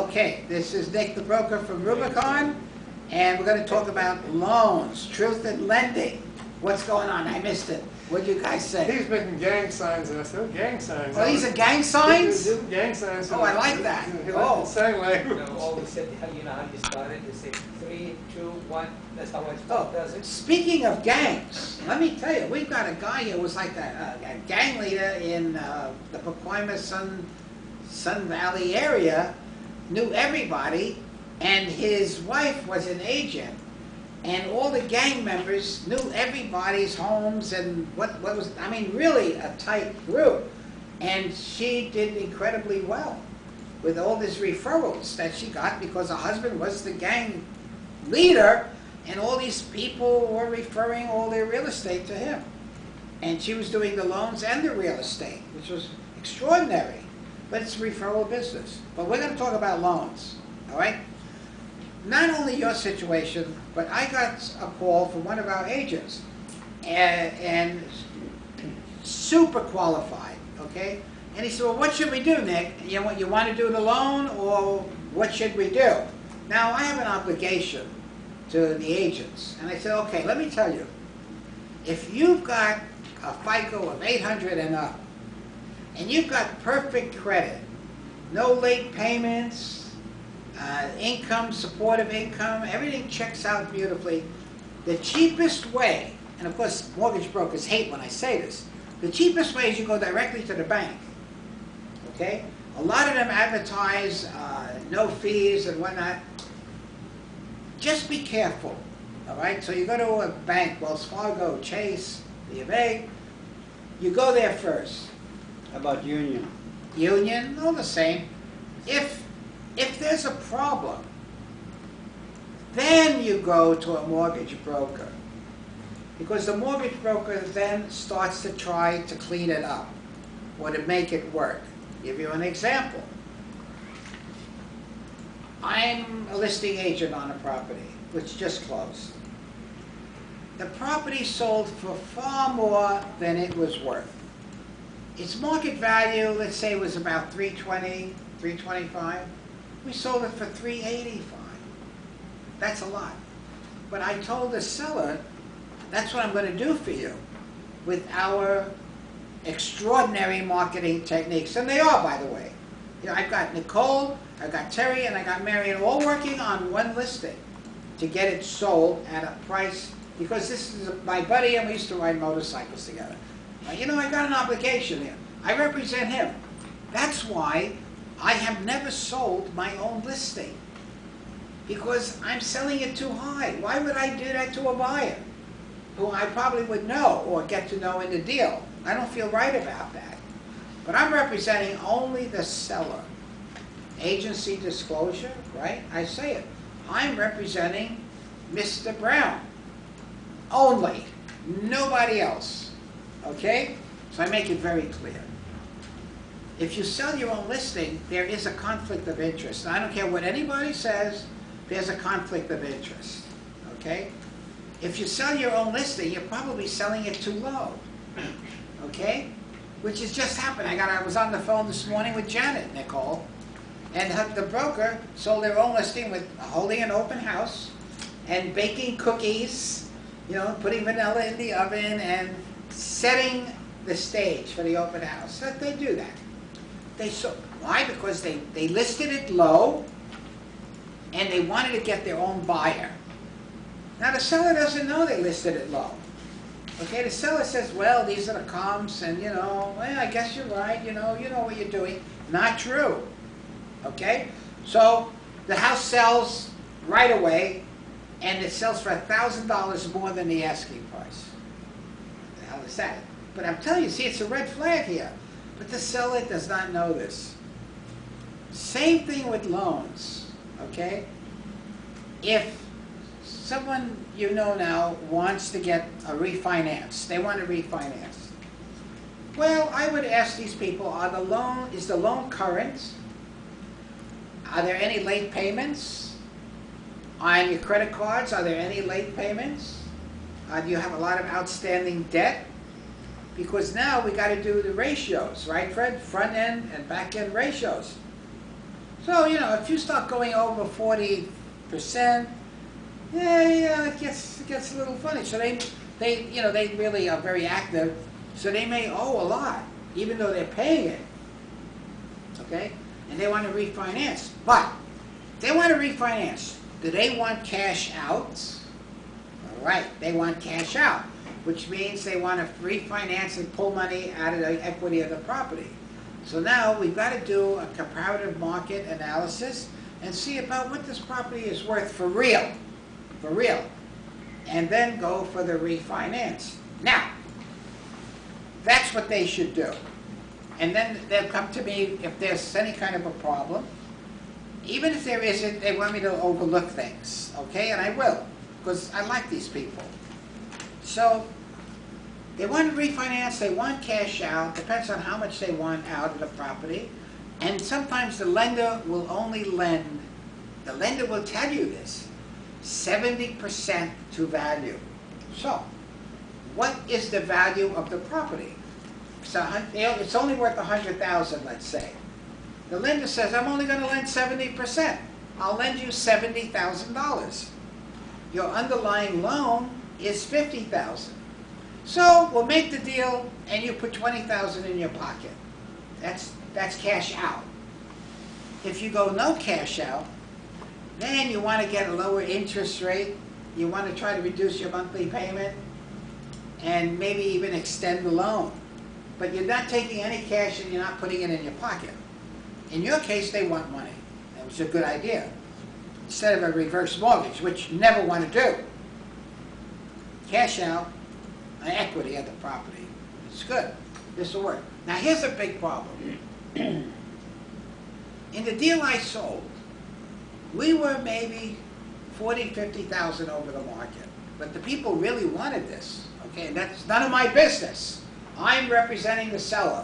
Okay, this is Nick the broker from Rubicon, and we're going to talk about loans, truth in lending. What's going on? I missed it. What did you guys say? He's making gang signs, and I said, oh, gang signs. Oh, these are gang signs? Gang signs. Oh, I like that. He Oh. liked the same way. Always said, you know how you started, you say 3, 2, 1, that's how it Oh, does it. speaking of gangs, let me tell you, we've got a guy here who was like a gang leader in the Pacoima Sun Valley area, knew everybody, and his wife was an agent, and all the gang members knew everybody's homes and what was, I mean, really a tight group. And she did incredibly well with all these referrals that she got because her husband was the gang leader, and all these people were referring all their real estate to him. And she was doing the loans and the real estate, which was extraordinary. But it's a referral business. But we're going to talk about loans, all right? Not only your situation, but I got a call from one of our agents, and super qualified, okay? And he said, well, what should we do, Nick? You want to do the loan, or what should we do? Now, I have an obligation to the agents. And I said, okay, let me tell you. If you've got a FICO of 800 and up, and you've got perfect credit, no late payments, income, supportive income, everything checks out beautifully, the cheapest way, and of course mortgage brokers hate when I say this, the cheapest way is you go directly to the bank, okay? A lot of them advertise no fees and whatnot. Just be careful, all right? So you go to a bank, Wells Fargo, Chase, B of A, you go there first. How about Union? Union, all the same. If there's a problem, then you go to a mortgage broker. Because the mortgage broker then starts to try to clean it up or to make it work. Give you an example. I'm a listing agent on a property which just closed. The property sold for far more than it was worth. Its market value, let's say, was about $320, $325. We sold it for $385. That's a lot. But I told the seller, that's what I'm going to do for you with our extraordinary marketing techniques. And they are, by the way. You know, I've got Nicole, I've got Terry, and I got Marion all working on one listing to get it sold at a price, because this is my buddy and we used to ride motorcycles together. You know, I got an obligation here. I represent him. That's why I have never sold my own listing, because I'm selling it too high. Why would I do that to a buyer who I probably would know or get to know in the deal? I don't feel right about that. But I'm representing only the seller. Agency disclosure, right? I say it. I'm representing Mr. Brown only, nobody else. Okay? So I make it very clear. If you sell your own listing, there is a conflict of interest. And I don't care what anybody says, there's a conflict of interest. Okay? If you sell your own listing, you're probably selling it too low. Okay? Which has just happened. I was on the phone this morning with Janet, Nicole, and the broker sold their own listing with holding an open house and baking cookies, you know, putting vanilla in the oven and setting the stage for the open house. So they do that. Why? Because they listed it low and they wanted to get their own buyer. Now the seller doesn't know they listed it low. Okay, the seller says, well, these are the comps, and you know, well, I guess you're right, you know what you're doing. Not true. Okay? So the house sells right away, and it sells for $1,000 more than the asking price. What the hell is that? But I'm telling you, see, it's a red flag here. But the seller does not know this. Same thing with loans, okay? If someone you know now wants to get a refinance, they want to refinance. Well, I would ask these people, is the loan current? Are there any late payments? On your credit cards, are there any late payments? Do you have a lot of outstanding debt? Because now we got to do the ratios, right, Fred? Front end and back end ratios. So, if you start going over 40%, yeah, it gets a little funny. So they really are very active. So they may owe a lot, even though they're paying it. Okay? And they want to refinance. But they want to refinance. Do they want cash out? All right, they want cash out, which means they want to refinance and pull money out of the equity of the property. So now we've got to do a comparative market analysis and see about what this property is worth for real, and then go for the refinance. Now, that's what they should do. And then they'll come to me if there's any kind of a problem. Even if there isn't, they want me to overlook things, okay? And I will, because I like these people. So, they want to refinance, they want cash out, depends on how much they want out of the property. And sometimes the lender will only lend, the lender will tell you this, 70% to value. So, what is the value of the property? So it's only worth $100,000, let's say. The lender says, I'm only going to lend 70%. I'll lend you $70,000. Your underlying loan is $50,000. So we'll make the deal, and you put $20,000 in your pocket. That's cash out. If you go no cash out, then you want to get a lower interest rate. You want to try to reduce your monthly payment, and maybe even extend the loan. But you're not taking any cash and you're not putting it in your pocket. In your case, they want money. That was a good idea. Instead of a reverse mortgage, which you never want to do. Cash out an equity of the property. It's good. This will work. Now here's a big problem. In the deal I sold, we were maybe 40, 50,000 over the market. But the people really wanted this. Okay, and that's none of my business. I'm representing the seller.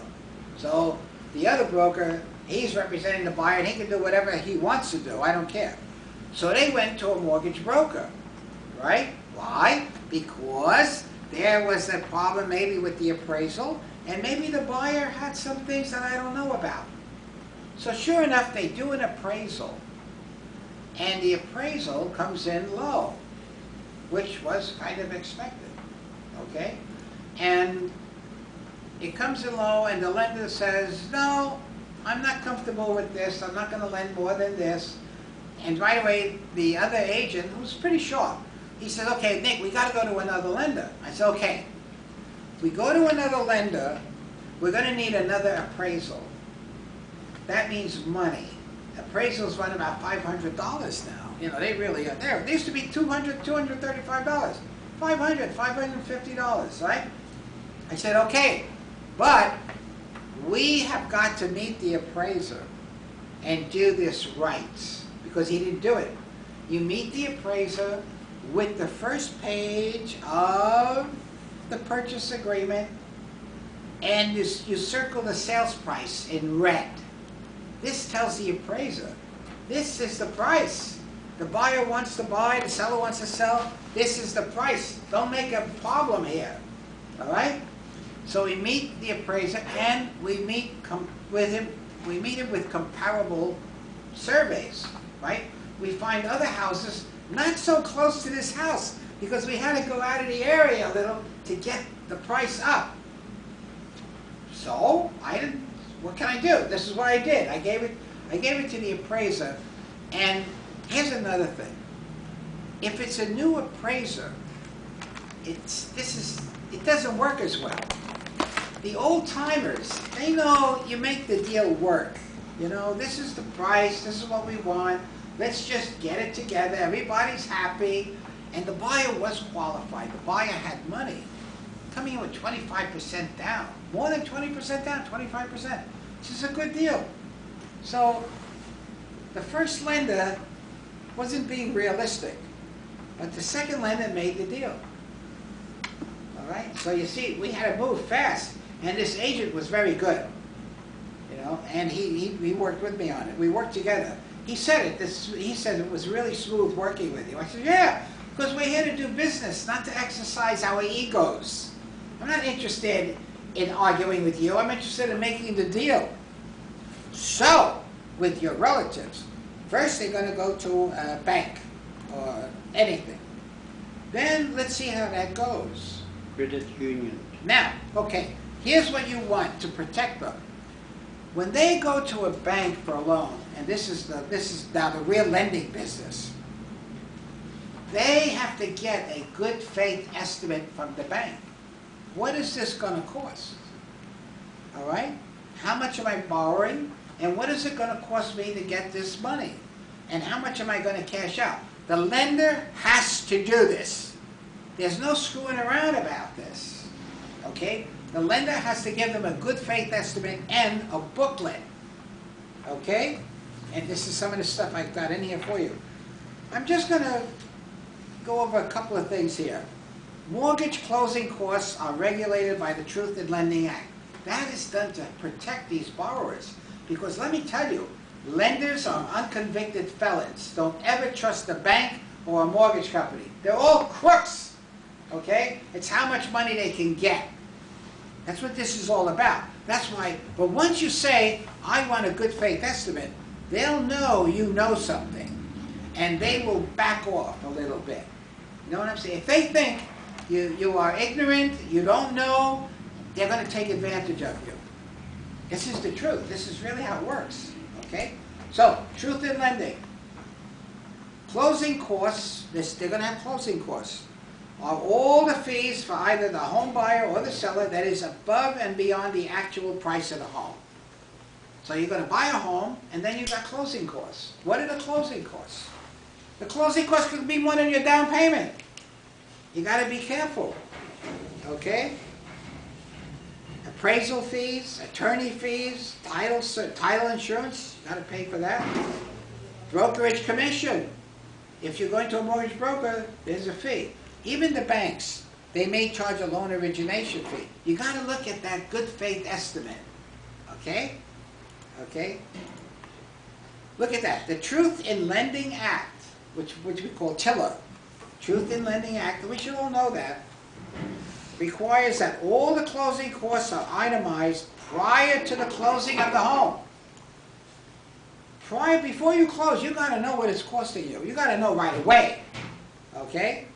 So the other broker, he's representing the buyer, and he can do whatever he wants to do. I don't care. So they went to a mortgage broker, right? Why? Because there was a problem maybe with the appraisal, and maybe the buyer had some things that I don't know about. So sure enough, they do an appraisal, and the appraisal comes in low, which was kind of expected, okay? And it comes in low, and the lender says, no, I'm not comfortable with this. I'm not going to lend more than this. And right away, the other agent, who's pretty sharp, he says, okay, Nick, we got to go to another lender. I said, okay. If we go to another lender, we're going to need another appraisal. That means money. Appraisals run about $500 now. They really are there. They used to be $200, $235. $500, $550, right? I said, okay. But we have got to meet the appraiser and do this right, because he didn't do it. You meet the appraiser with the first page of the purchase agreement, and you circle the sales price in red. This tells the appraiser, this is the price. The buyer wants to buy, the seller wants to sell. This is the price. Don't make a problem here, all right? So we meet the appraiser, and we meet with him. We meet him with comparable surveys, right? We find other houses not so close to this house, because we had to go out of the area a little to get the price up. So what can I do? This is what I did. I gave it to the appraiser. And here's another thing. If it's a new appraiser, it doesn't work as well. The old timers, they know you make the deal work. This is the price, this is what we want. Let's just get it together. Everybody's happy. And the buyer was qualified. The buyer had money. Coming in with 25% down. More than 20% down, 25%. This is a good deal. So the first lender wasn't being realistic. But the second lender made the deal. All right? So you see, we had to move fast. And this agent was very good. And he worked with me on it. We worked together. He said it. He said it was really smooth working with you. I said, yeah, because we're here to do business, not to exercise our egos. I'm not interested in arguing with you. I'm interested in making the deal. So, with your relatives. First, they're gonna go to a bank or anything. Then, let's see how that goes. Credit union. Now, okay, here's what you want to protect them. When they go to a bank for a loan, and this is now the real lending business, they have to get a good faith estimate from the bank. What is this gonna cost? All right? How much am I borrowing? And what is it gonna cost me to get this money? And how much am I gonna cash out? The lender has to do this. There's no screwing around about this. Okay? The lender has to give them a good faith estimate and a booklet. Okay? And this is some of the stuff I've got in here for you. I'm just gonna go over a couple of things here. Mortgage closing costs are regulated by the Truth in Lending Act. That is done to protect these borrowers. Because let me tell you, lenders are unconvicted felons. Don't ever trust a bank or a mortgage company. They're all crooks. Okay? It's how much money they can get. That's what this is all about. That's why, but once you say, I want a good faith estimate, they'll know you know something. And they will back off a little bit. You know what I'm saying? If they think you are ignorant, you don't know, they're going to take advantage of you. This is the truth. This is really how it works. Okay? So, truth in lending. Closing costs, they're going to have closing costs, are all the fees for either the home buyer or the seller that is above and beyond the actual price of the home. So you're going to buy a home, and then you've got closing costs. What are the closing costs? The closing costs could be more than your down payment. You got to be careful. Okay? Appraisal fees, attorney fees, title insurance, you got to pay for that. Brokerage commission. If you're going to a mortgage broker, there's a fee. Even the banks, they may charge a loan origination fee. You got to look at that good faith estimate. Okay? Okay? Look at that. The Truth in Lending Act, which we call TILA, Truth in Lending Act, we should all know that, requires that all the closing costs are itemized prior to the closing of the home. Before you close, you got to know what it's costing you. You got to know right away. Okay?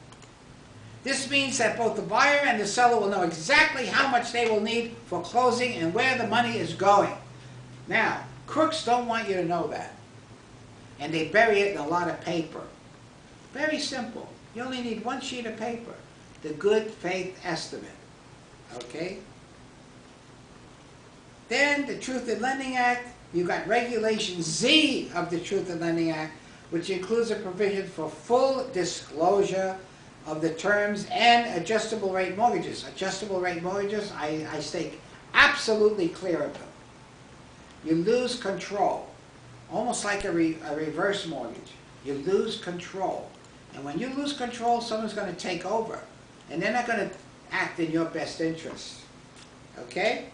This means that both the buyer and the seller will know exactly how much they will need for closing and where the money is going. Now, crooks don't want you to know that. And they bury it in a lot of paper. Very simple. You only need one sheet of paper. The good faith estimate. Okay? Then the Truth in Lending Act, you've got Regulation Z of the Truth in Lending Act, which includes a provision for full disclosure of the terms and adjustable rate mortgages. Adjustable rate mortgages, I stay absolutely clear of them. You lose control. Almost like a reverse mortgage. You lose control. And when you lose control, someone's going to take over. And they're not going to act in your best interest. Okay?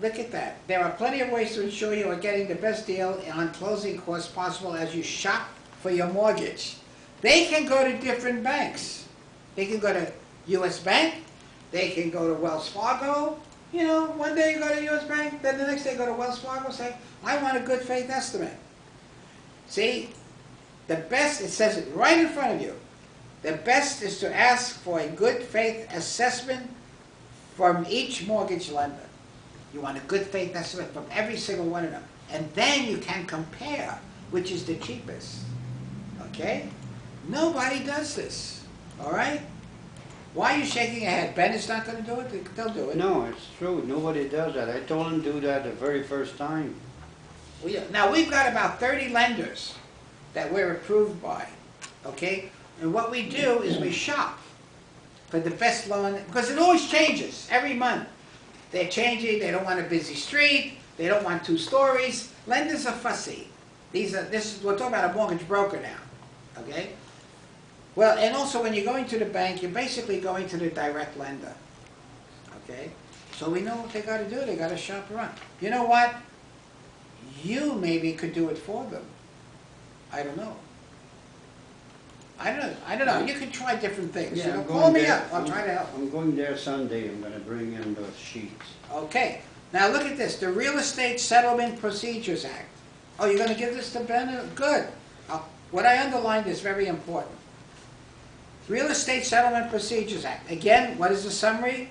Look at that. There are plenty of ways to ensure you are getting the best deal on closing costs possible as you shop for your mortgage. They can go to different banks. They can go to U.S. Bank. They can go to Wells Fargo. You know, one day you go to U.S. Bank, then the next day you go to Wells Fargo and say, I want a good faith estimate. See, the best, it says it right in front of you. The best is to ask for a good faith assessment from each mortgage lender. You want a good faith estimate from every single one of them. And then you can compare which is the cheapest. Okay? Nobody does this. All right? Why are you shaking your head? Ben is not going to do it? They'll do it. No, it's true. Nobody does that. I told him to do that the very first time. Now, we've got about 30 lenders that we're approved by. Okay? And what we do is we shop for the best loan, because it always changes every month. They're changing. They don't want a busy street. They don't want 2 stories. Lenders are fussy. We're talking about a mortgage broker now. Okay? Well, and also when you're going to the bank, you're basically going to the direct lender. Okay? So we know what they got to do. They got to shop around. You know what? You maybe could do it for them. I don't know. I don't know. You can try different things. Yeah, Call me up. I'll try to help. I'm going there Sunday. I'm going to bring in those sheets. Okay. Now look at this, the Real Estate Settlement Procedures Act. Oh, you're gonna give this to Ben? Good. What I underlined is very important. Real Estate Settlement Procedures Act. Again, what is the summary?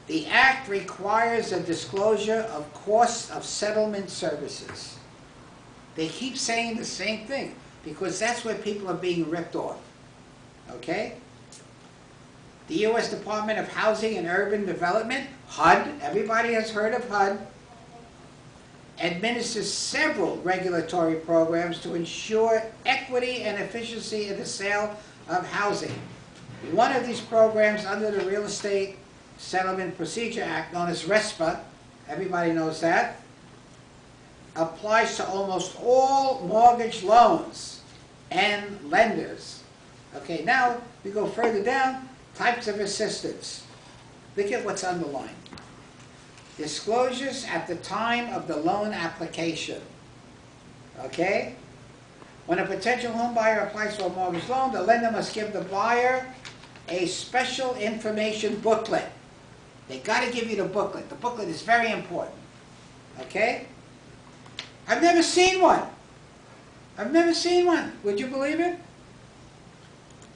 The act requires a disclosure of costs of settlement services. They keep saying the same thing because that's where people are being ripped off. Okay? The U.S. Department of Housing and Urban Development, HUD, everybody has heard of HUD, administers several regulatory programs to ensure equity and efficiency in the sale of housing. One of these programs under the Real Estate Settlement Procedure Act, known as RESPA, everybody knows that, applies to almost all mortgage loans and lenders. Okay, now we go further down, types of assistance. Look at what's underlined. Disclosures at the time of the loan application. Okay? When a potential home buyer applies for a mortgage loan, the lender must give the buyer a special information booklet. They got to give you the booklet. The booklet is very important. Okay? I've never seen one. I've never seen one. Would you believe it?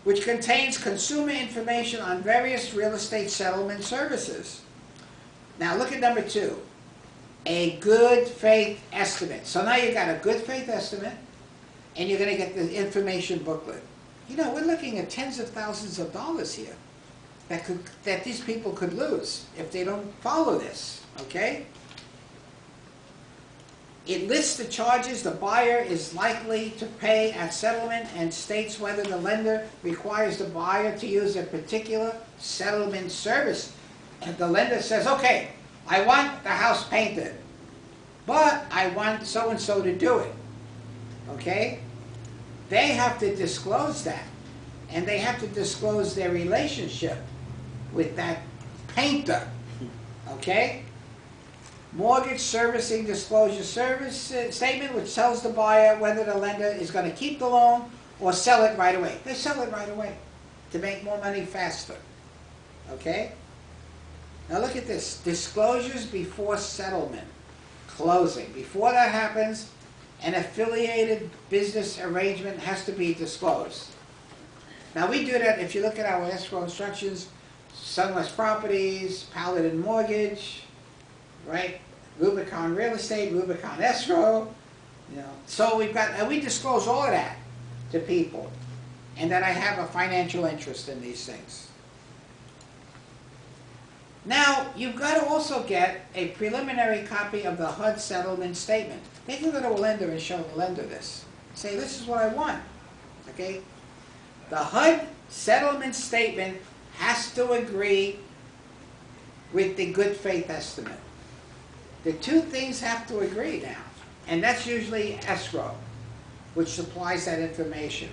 Which contains consumer information on various real estate settlement services. Now look at number 2. A good faith estimate. So now you've got a good faith estimate and you're going to get the information booklet. You know, we're looking at tens of thousands of dollars here that these people could lose if they don't follow this, okay? It lists the charges the buyer is likely to pay at settlement and states whether the lender requires the buyer to use a particular settlement service. And the lender says, okay, I want the house painted, but I want so-and-so to do it, okay? They have to disclose that, and they have to disclose their relationship with that painter, okay? Mortgage servicing disclosure service statement, which tells the buyer whether the lender is going to keep the loan or sell it right away. They sell it right away to make more money faster, okay? Now look at this, disclosures before settlement, closing. Before that happens, an affiliated business arrangement has to be disclosed. Now we do that, if you look at our escrow instructions, Sunwest Properties, Paladin Mortgage, right? Rubicon Real Estate, Rubicon Escrow, you know. So we've got, and we disclose all of that to people, and that I have a financial interest in these things. Now, you've got to also get a preliminary copy of the HUD settlement statement. They can go to a lender and show the lender this. Say, this is what I want, okay? The HUD settlement statement has to agree with the good faith estimate. The two things have to agree now, and that's usually escrow, which supplies that information,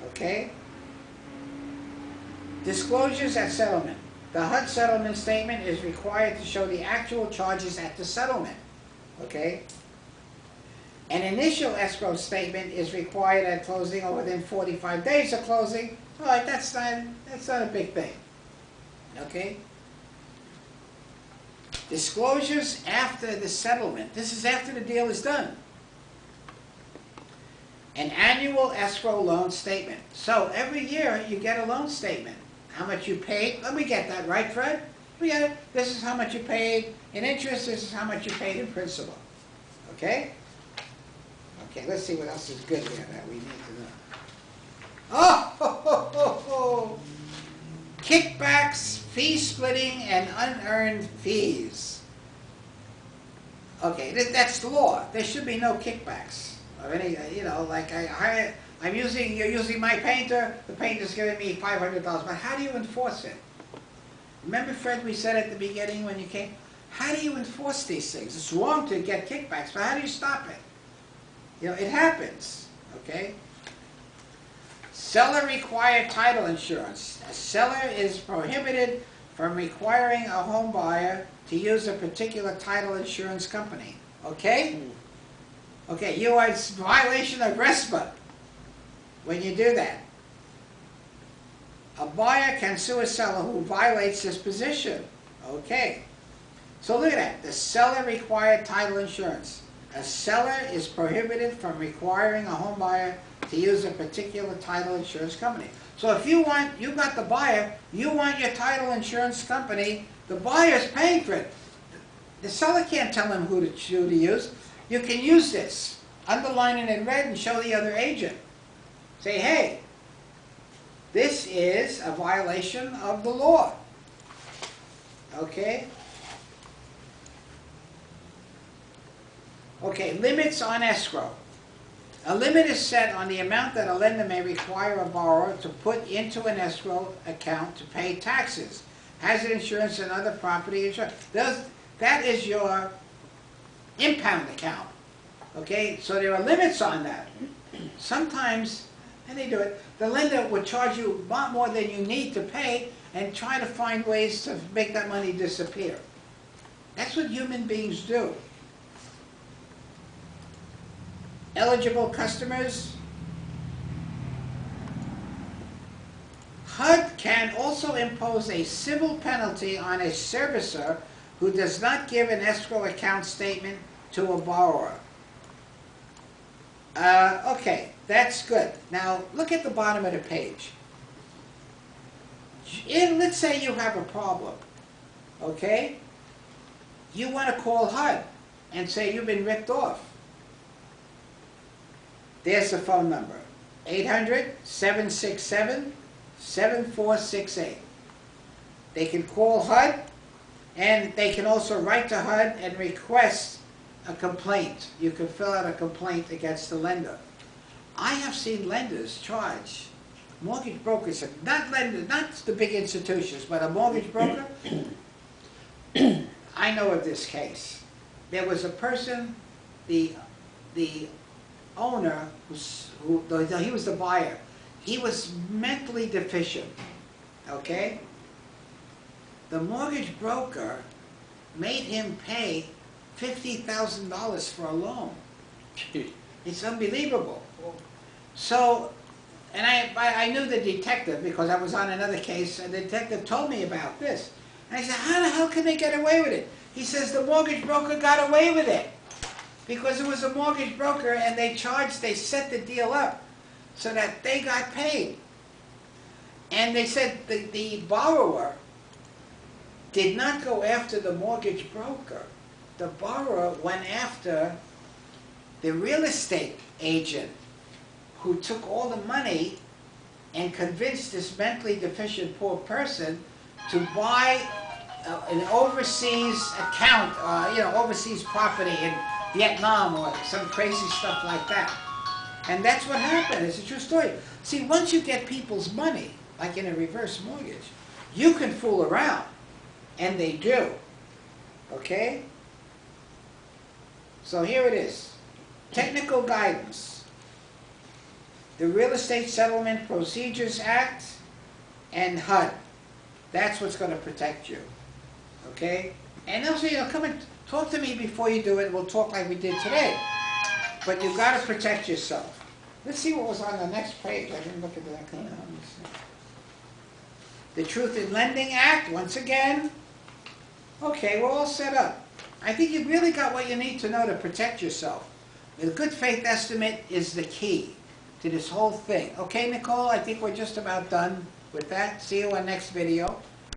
okay? Disclosures at settlement. The HUD settlement statement is required to show the actual charges at the settlement, okay? An initial escrow statement is required at closing or within 45 days of closing. All right, that's not a big thing, okay? Disclosures after the settlement. This is after the deal is done. An annual escrow loan statement. So every year you get a loan statement. How much you paid. Let me get that, right, Fred? We get it. This is how much you paid in interest. This is how much you paid in principal. Okay? Okay, let's see what else is good here that we need to know. Oh! Ho, ho, ho, ho. Kickbacks, fee splitting, and unearned fees. Okay, that's the law. There should be no kickbacks or any, you know, like you're using my painter, the painter's giving me $500, but how do you enforce it? Remember, Fred, we said at the beginning when you came, how do you enforce these things? It's wrong to get kickbacks, but how do you stop it? You know, it happens, okay? Seller required title insurance. A seller is prohibited from requiring a home buyer to use a particular title insurance company, okay? Okay, you are in violation of RESPA when you do that. A buyer can sue a seller who violates this position. Okay. So look at that, the seller required title insurance. A seller is prohibited from requiring a home buyer to use a particular title insurance company. So if you got the buyer, you want your title insurance company, the buyer's paying for it. The seller can't tell him who to use. You can use this, underline it in red and show the other agent. Say, hey, this is a violation of the law. Okay? Okay, limits on escrow. A limit is set on the amount that a lender may require a borrower to put into an escrow account to pay taxes, hazard insurance, and other property insurance. That is your impound account. Okay, so there are limits on that. Sometimes, and they do it, the lender would charge you a lot more than you need to pay and try to find ways to make that money disappear. That's what human beings do. Eligible customers. HUD can also impose a civil penalty on a servicer who does not give an escrow account statement to a borrower. Okay, that's good. Now, look at the bottom of the page. Let's say you have a problem, okay? You want to call HUD and say you've been ripped off. There's the phone number, 800-767-7468. They can call HUD, and they can also write to HUD and request a complaint. You can fill out a complaint against the lender. I have seen lenders charge mortgage brokers, not lenders, not the big institutions, but a mortgage broker. I know of this case. There was a person, the owner, he was the buyer. He was mentally deficient, okay? The mortgage broker made him pay $50,000 for a loan. It's unbelievable. So, and I knew the detective because I was on another case, and the detective told me about this. And I said, how the hell can they get away with it? He says the mortgage broker got away with it because it was a mortgage broker, and they set the deal up so that they got paid. And they said the borrower did not go after the mortgage broker. The borrower went after the real estate agent who took all the money and convinced this mentally deficient poor person to buy an overseas account, overseas property in Vietnam or some crazy stuff like that. And that's what happened. It's a true story. See, once you get people's money, like in a reverse mortgage, you can fool around. And they do. Okay? So here it is. Technical guidance. The Real Estate Settlement Procedures Act and HUD. That's what's going to protect you. Okay? And also, come and talk to me before you do it. We'll talk like we did today. But you've got to protect yourself. Let's see what was on the next page. I didn't look at that. The Truth in Lending Act, once again. Okay, we're all set up. I think you've really got what you need to know to protect yourself. The good faith estimate is the key to this whole thing. Okay, Nicole, I think we're just about done with that. See you on next video.